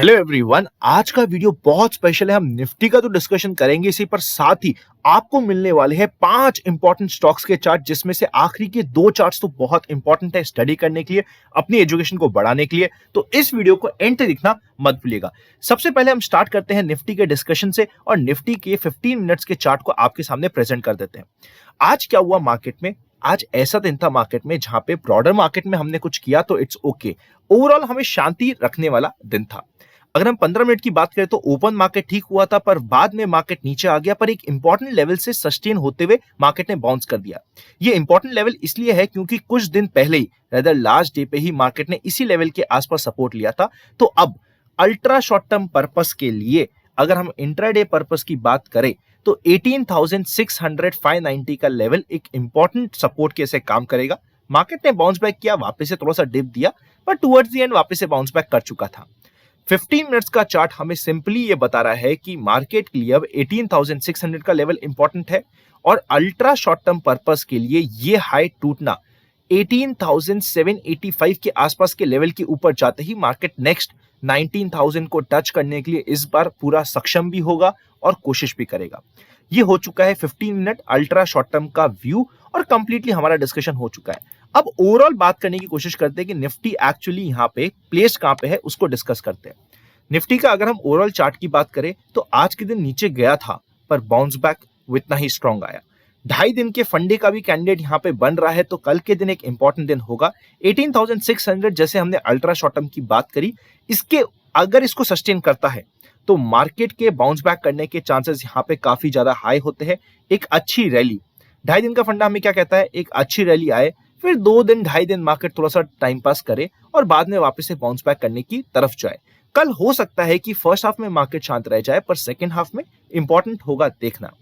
Hello everyone, आज का video बहुत स्पेशल है। हम निफ्टी का तो डिस्कशन करेंगे इसी पर, साथ ही आपको मिलने वाले हैं 5 इंपॉर्टेंट स्टॉक्स के चार्ट, जिसमें से आखिरी के 2 चार्ट्स तो बहुत इंपॉर्टेंट है स्टडी करने के लिए, अपनी एजुकेशन को बढ़ाने के लिए। तो इस वीडियो को एंड तक देखना मत भूलिएगा। सबसे पहले हम स्टार्ट करते हैं निफ्टी के डिस्कशन से और निफ्टी के 15 मिनट्स के चार्ट को आपके सामने प्रेजेंट कर देते हैं। आज क्या हुआ मार्केट में? आज ऐसा दिन था मार्केट में जहां पे ब्रॉडर मार्केट में हमने कुछ किया तो इट्स ओके, ओवरऑल हमें शांति रखने वाला दिन था। अगर हम 15 मिनट की बात करें तो ओपन मार्केट ठीक हुआ था, पर बाद में मार्केट नीचे आ गया, पर एक इंपॉर्टेंट लेवल से सस्टेन होते हुए मार्केट ने बाउंस कर दिया। ये इंपॉर्टेंट लेवल इसलिए है क्योंकि कुछ दिन पहले ही, रेदर लास्ट डे पे ही, मार्केट ने इसी लेवल के आसपास सपोर्ट लिया था। तो अब अल्ट्रा शॉर्ट टर्म पर्पस के लिए अगर हम इंट्राडे पर्पस की बात करें तो 18,600 590 का लेवल एक इंपॉर्टेंट सपोर्ट के से काम करेगा। मार्केट ने बाउंस बैक किया, वापस से थोड़ा सा डिप दिया, पर टुवर्ड्स द एंड वापस से बाउंस बैक कर चुका था। 15 मिनट्स का चार्ट हमें सिंपली ये बता रहा है कि मार्केट के लिए अब 18,600 का लेवल इंपॉर्टेंट है और अल्ट्रा शॉर्ट टर्म पर्पस के लिए ये हाई टूटना 18,785 के आसपास के लेवल के ऊपर जाते ही मार्केट नेक्स्ट 19,000 को टच करने के लिए इस बार पूरा सक्षम भी होगा और कोशिश भी करेगा। ये हो चुका है 15 मिनट अल्ट्रा शॉर्ट टर्म का व्यू और कंप्लीटली हमारा डिस्कशन हो चुका है। अब ओवरऑल बात करने की कोशिश करते हैं कि निफ्टी एक्चुअली यहाँ पे प्लेस कहां पे है, उसको डिस्कस करते हैं। निफ्टी का अगर हम ओवरऑल चार्ट की बात करें तो आज के दिन नीचे गया था, पर बाउंस बैक उतना ही स्ट्रांग आया। 2.5 दिन के फंडे का भी कैंडिडेट यहाँ पे बन रहा है, तो कल के दिन एक इंपॉर्टेंट दिन होगा। 18,600 जैसे हमने अल्ट्रा शॉर्ट टर्म की बात करी, इसके अगर इसको सस्टेन करता है तो मार्केट के बाउंस बैक करने के चांसेस यहाँ पे काफी ज्यादा हाई होते हैं। एक अच्छी रैली, 2.5 दिन का फंडा हमें क्या कहता है, एक अच्छी रैली आए, फिर 2 दिन 2.5 दिन मार्केट थोड़ा सा टाइम पास करे और बाद में वापस से बाउंस बैक करने की तरफ जाए। कल हो सकता है कि फर्स्ट हाफ में मार्केट शांत रह जाए, पर सेकेंड हाफ में इंपॉर्टेंट होगा देखना।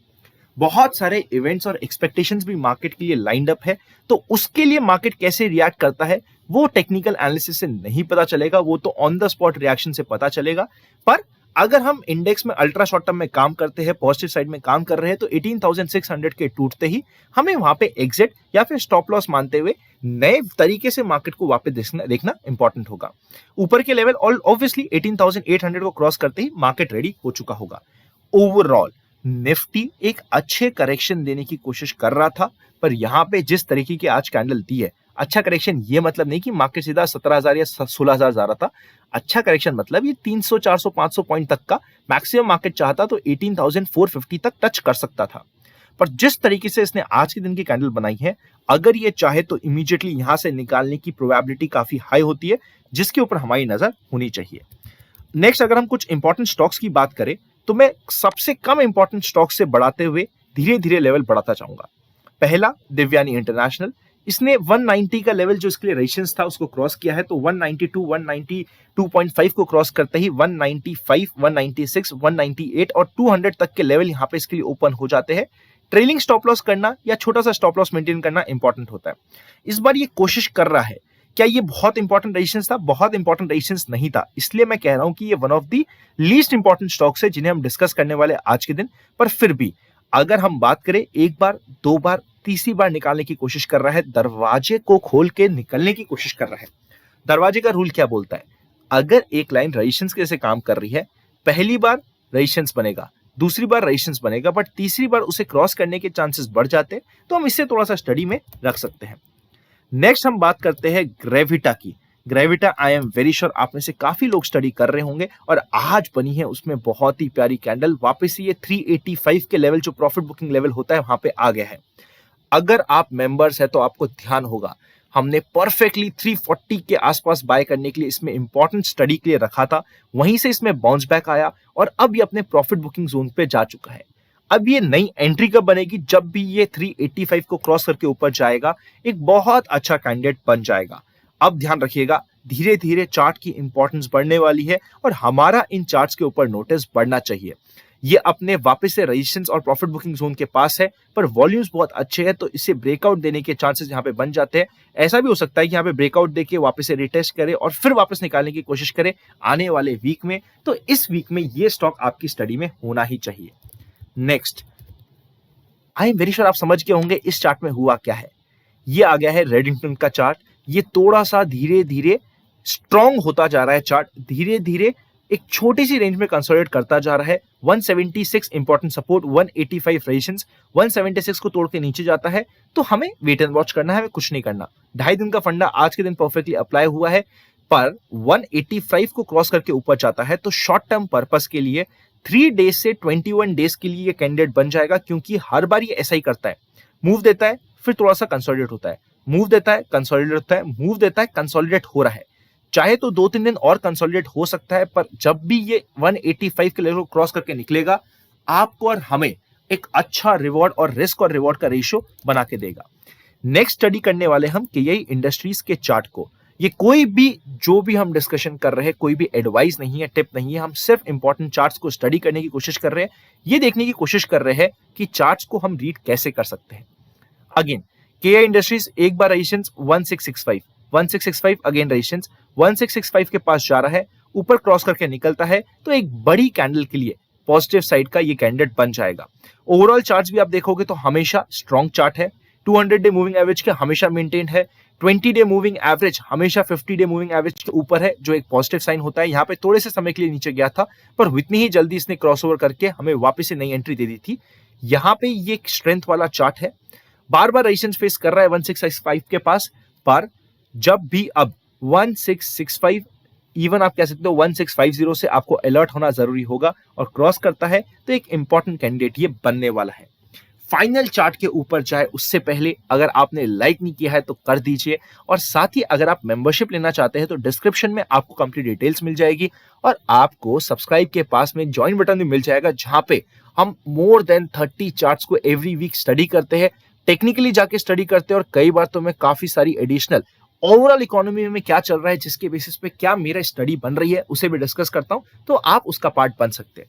बहुत सारे इवेंट्स और एक्सपेक्टेशंस भी मार्केट के लिए लाइंड अप है, तो उसके लिए मार्केट कैसे रिएक्ट करता है वो टेक्निकल एनालिसिस से नहीं पता चलेगा, वो तो ऑन द स्पॉट रिएक्शन से पता चलेगा। पर अगर हम इंडेक्स में अल्ट्रा शॉर्ट टर्म में काम करते हैं, पॉजिटिव साइड में काम कर रहे हैं, तो 18,600 के टूटते ही हमें वहां पे एग्जिट या फिर स्टॉप लॉस मानते हुए नए तरीके से मार्केट को वापस देखना इंपॉर्टेंट होगा। ऊपर के लेवल ऑब्वियसली 18,800 को क्रॉस करते ही मार्केट रेडी हो चुका होगा। ओवरऑल निफ्टी एक अच्छे करेक्शन देने की कोशिश कर रहा था, पर यहां पे जिस तरीके की आज कैंडल दी है, अच्छा करेक्शन ये मतलब नहीं कि मार्केट सीधा 17,000 या 16,000 जा रहा था। अच्छा करेक्शन मतलब ये 300 400 500 पॉइंट तक का मैक्सिमम मार्केट चाहता तो 18,450 तक टच कर सकता था। पर जिस तरीके से इसने आज के दिन की कैंडल बनाई है, अगर ये चाहे तो इमीडिएटली यहां से निकालने की प्रोबेबिलिटी काफी हाई होती है, जिसके ऊपर हमारी नजर होनी चाहिए। नेक्स्ट अगर हम कुछ इंपॉर्टेंट स्टॉक्स की बात करें तो मैं सबसे कम इंपॉर्टेंट स्टॉक से बढ़ाते हुए धीरे धीरे लेवल बढ़ाता चाहूंगा। पहला देवयानी इंटरनेशनल, इसने 190 का लेवल जो इसके लिए रेजिस्टेंस था उसको क्रॉस किया है, तो 192 192.5 को क्रॉस करते ही 195 196 198 और 200 तक के लेवल यहां पे इसके लिए ओपन हो जाते हैं। ट्रेलिंग स्टॉप लॉस करना या छोटा सा स्टॉप लॉस मेंटेन करना इंपॉर्टेंट होता है। इस बार ये कोशिश कर रहा है। क्या ये बहुत इंपॉर्टेंट रेजिस्टेंस था? बहुत इंपॉर्टेंट रेजिस्टेंस नहीं था, इसलिए मैं कह रहा हूं कि ये one of the least important stocks है जिन्हें हम डिस्कस करने वाले आज के दिन। पर फिर भी अगर हम बात करें, एक बार, 2 बार, तीसरी बार निकालने की कोशिश कर रहा है, दरवाजे को खोल के निकलने की कोशिश कर रहा है। दरवाजे का रूल क्या बोलता है? अगर एक लाइन रेजिस्टेंस के जैसे काम कर रही है, पहली बार रेजिस्टेंस बनेगा, दूसरी बार रेजिस्टेंस बनेगा, बट तीसरी बार उसे क्रॉस करने के चांसेस बढ़ जाते हैं, तो हम इसे थोड़ा सा स्टडी में रख सकते हैं। नेक्स्ट हम बात करते हैं ग्रेविटा की। ग्रेविटा आई एम वेरी श्योर आप में से काफी लोग स्टडी कर रहे होंगे और आज बनी है उसमें बहुत ही प्यारी कैंडल। वापस से ये 385 के लेवल जो प्रॉफिट बुकिंग लेवल होता है वहां पे आ गया है। अगर आप मेंबर्स है तो आपको ध्यान होगा, हमने परफेक्टली 340 के आसपास बाय करने के लिए इसमें इंपॉर्टेंट स्टडी के लिए रखा था, वहीं से इसमें बाउंस बैक आया और अब ये अपने प्रॉफिट बुकिंग जोन पे जा चुका है। अब ये नई एंट्री कब बनेगी? जब भी ये 385 को क्रॉस करके ऊपर जाएगा, एक बहुत अच्छा कैंडिडेट बन जाएगा। अब ध्यान रखिएगा, धीरे धीरे चार्ट की इंपॉर्टेंस बढ़ने वाली है और हमारा इन चार्ट्स के ऊपर नोटिस बढ़ना चाहिए। ये अपने वापस से रेजिस्टेंस और प्रॉफिट बुकिंग जोन के पास है, पर वॉल्यूम्स बहुत अच्छे हैं, तो इसे ब्रेकआउट देने के चांसेस यहाँ पे बन जाते हैं। ऐसा भी हो सकता है कि यहाँ पे ब्रेकआउट देके वापस से रिटेस्ट करे और फिर वापस निकालने की कोशिश करे आने वाले वीक में। तो इस वीक में ये स्टॉक आपकी स्टडी में होना ही चाहिए। Next, I am very sure आप समझ गए होंगे इस चार्ट में हुआ क्या है। ये आ गया है रेडिंगटन का चार्ट। ये थोड़ा सा धीरे धीरे स्ट्रॉन्ग होता जा रहा है चार्ट, धीरे धीरे एक छोटी सी रेंज में कंसोलिडेट करता जा रहा है। 176 इंपॉर्टेंट सपोर्ट, 185 रेजिस्टेंस, 176 को तोड़ के नीचे जाता है तो हमें वेट एंड वॉच करना है, हमें कुछ नहीं करना। 2.5 दिन का फंडा आज के दिन परफेक्टली अप्लाई हुआ है, पर 185 को क्रॉस करके ऊपर जाता है तो शॉर्ट टर्म पर्पस के लिए 3 डेज से 21 डेज के लिए ये कैंडिडेट बन जाएगा, क्योंकि हर बार ये ऐसा ही करता है, मूव देता है फिर थोड़ा सा कंसोलिडेट होता है, मूव देता है कंसोलिडेट होता है, मूव देता है कंसोलिडेट हो रहा है। चाहे तो 2-3 दिन और कंसोलिडेट हो सकता है, पर जब भी ये 185 के लेवल को क्रॉस करके निकलेगा आपको और हमें एक अच्छा रिवॉर्ड और रिस्क और रिवॉर्ड का रेशियो बना के देगा। नेक्स्ट स्टडी करने वाले हम केआई इंडस्ट्रीज के चार्ट को। ये कोई भी जो भी हम डिस्कशन कर रहे हैं कोई भी एडवाइस नहीं है, टिप नहीं है, हम सिर्फ इंपॉर्टेंट चार्ट्स को स्टडी करने की कोशिश कर रहे हैं, ये देखने की कोशिश कर रहे हैं कि चार्ट्स को हम रीड कैसे कर सकते हैं। अगेन केआई इंडस्ट्रीज एक बार रेजिस्टेंस 1665 अगेन रेजिस्टेंस 1665 के पास जा रहा है, ऊपर क्रॉस करके निकलता है तो एक बड़ी कैंडल के लिए पॉजिटिव साइड का ये कैंडिडेट बन जाएगा। ओवरऑल चार्ट्स भी आप देखोगे तो हमेशा स्ट्रॉन्ग चार्ट है, 200 डे मूविंग एवरेज के हमेशा मेंटेन है, 20 डे मूविंग एवरेज हमेशा 50 डे मूविंग एवरेज के ऊपर है, जो एक पॉजिटिव साइन होता है। यहाँ पे थोड़े से समय के लिए नीचे गया था पर इतनी ही जल्दी इसने क्रॉसओवर करके हमें वापस से नई एंट्री दे दी थी। यहाँ पे ये एक स्ट्रेंथ वाला चार्ट है, बार बार रेजिस्टेंस फेस कर रहा है 1665 के पास, पर जब भी अब 1665 इवन आप कह सकते हो 1650 से आपको अलर्ट होना जरूरी होगा और क्रॉस करता है तो एक इंपॉर्टेंट कैंडिडेट ये बनने वाला है। फाइनल चार्ट के ऊपर जाए उससे पहले अगर आपने लाइक नहीं किया है तो कर दीजिए, और साथ ही अगर आप मेंबरशिप लेना चाहते हैं तो डिस्क्रिप्शन में आपको कंप्लीट डिटेल्स मिल जाएगी और आपको सब्सक्राइब के पास में ज्वाइन बटन भी मिल जाएगा, जहां पे हम मोर देन 30 चार्ट्स को एवरी वीक स्टडी करते हैं, टेक्निकली जाके स्टडी करते हैं, और कई बार तो मैं काफी सारी एडिशनल ओवरऑल इकोनॉमी में क्या चल रहा है जिसके बेसिस पे क्या मेरा स्टडी बन रही है उसे भी डिस्कस करता हूं, तो आप उसका पार्ट बन सकते हैं।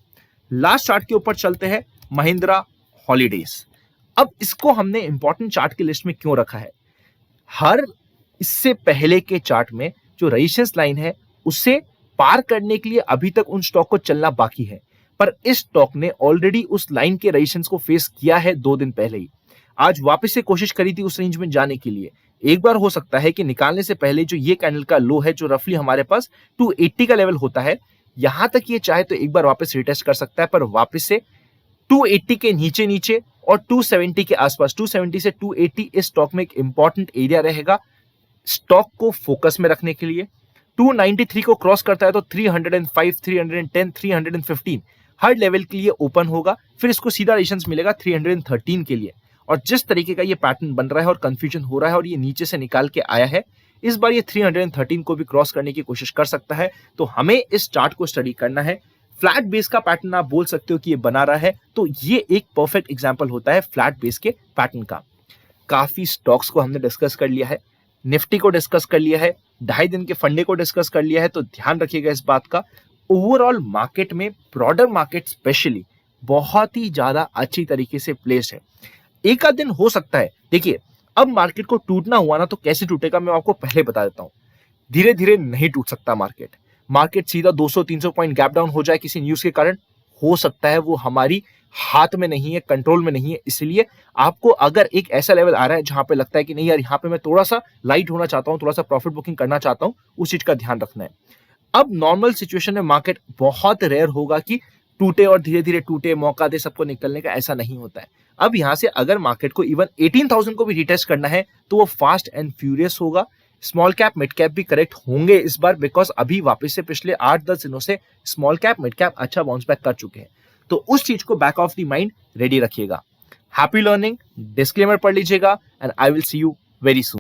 लास्ट चार्ट के ऊपर चलते हैं, महिंद्रा हॉलीडेज। अब इसको हमने इंपॉर्टेंट चार्ट की लिस्ट में क्यों रखा है? हर इससे पहले के चार्ट में जो रेजिस्टेंस लाइन है उसे पार करने के लिए अभी तक उन स्टॉक को चलना बाकी है, पर इस स्टॉक ने ऑलरेडी उस लाइन के रेजिस्टेंस को फेस किया है 2 दिन पहले ही। आज वापस से कोशिश करी थी उस रेंज में जाने के लिए, एक बार हो सकता है कि निकालने से पहले जो ये कैंडल का लो है जो रफली हमारे पास 280 का लेवल होता है, यहां तक ये चाहे तो एक बार वापस रिटेस्ट कर सकता है, पर वापस से 280 के नीचे नीचे और 270 के आसपास, 270 से 280 इस स्टॉक में एक इंपॉर्टेंट एरिया रहेगा स्टॉक को फोकस में रखने के लिए। 293 को क्रॉस करता है तो 305, 310, 315 हर लेवल के लिए ओपन होगा, फिर इसको सीधा रेजिस्टेंस मिलेगा 313 के लिए। और जिस तरीके का ये पैटर्न बन रहा है और कंफ्यूजन हो रहा है और ये नीचे से निकाल के आया है, इस बार ये 313 को भी क्रॉस करने की कोशिश कर सकता है, तो हमें इस चार्ट को स्टडी करना है। फ्लैट बेस का पैटर्न आप बोल सकते हो कि ये बना रहा है, तो ये एक परफेक्ट एग्जांपल होता है फ्लैट बेस के पैटर्न का। काफी स्टॉक्स को हमने डिस्कस कर लिया है, निफ्टी को डिस्कस कर लिया है, 2.5 दिन के फंडे को डिस्कस कर लिया है, तो ध्यान रखिएगा इस बात का। ओवरऑल मार्केट में ब्रॉडर मार्केट स्पेशली बहुत ही ज्यादा अच्छी तरीके से प्लेस्ड है। एक आध दिन हो सकता है, देखिए अब मार्केट को टूटना हुआ ना, तो कैसे टूटेगा मैं आपको पहले बता देता हूं। धीरे धीरे नहीं टूट सकता मार्केट सीधा 200-300 पॉइंट गैप डाउन हो जाए किसी न्यूज के कारण, हो सकता है, वो हमारी हाथ में नहीं है, कंट्रोल में नहीं है। इसलिए आपको अगर एक ऐसा लेवल आ रहा है जहां पे लगता है कि नहीं यार, यहाँ पे मैं थोड़ा सा लाइट होना चाहता हूँ, थोड़ा सा प्रॉफिट बुकिंग करना चाहता हूँ, उस चीज का ध्यान रखना है। अब नॉर्मल सिचुएशन में मार्केट बहुत रेयर होगा कि टूटे और धीरे धीरे टूटे, मौका दे सबको निकलने का, ऐसा नहीं होता है। अब यहां से अगर मार्केट को इवन 18,000 को भी रिटेस्ट करना है तो वो फास्ट एंड फ्यूरियस होगा। स्मॉल कैप मिड कैप भी करेक्ट होंगे इस बार, बिकॉज अभी वापस से पिछले 8-10 दिनों से स्मॉल कैप मिड कैप अच्छा बाउंस बैक कर चुके हैं, तो उस चीज को back of the mind ready रखिएगा। हैप्पी लर्निंग, डिस्क्लेमर पढ़ लीजिएगा, and I will see you very soon.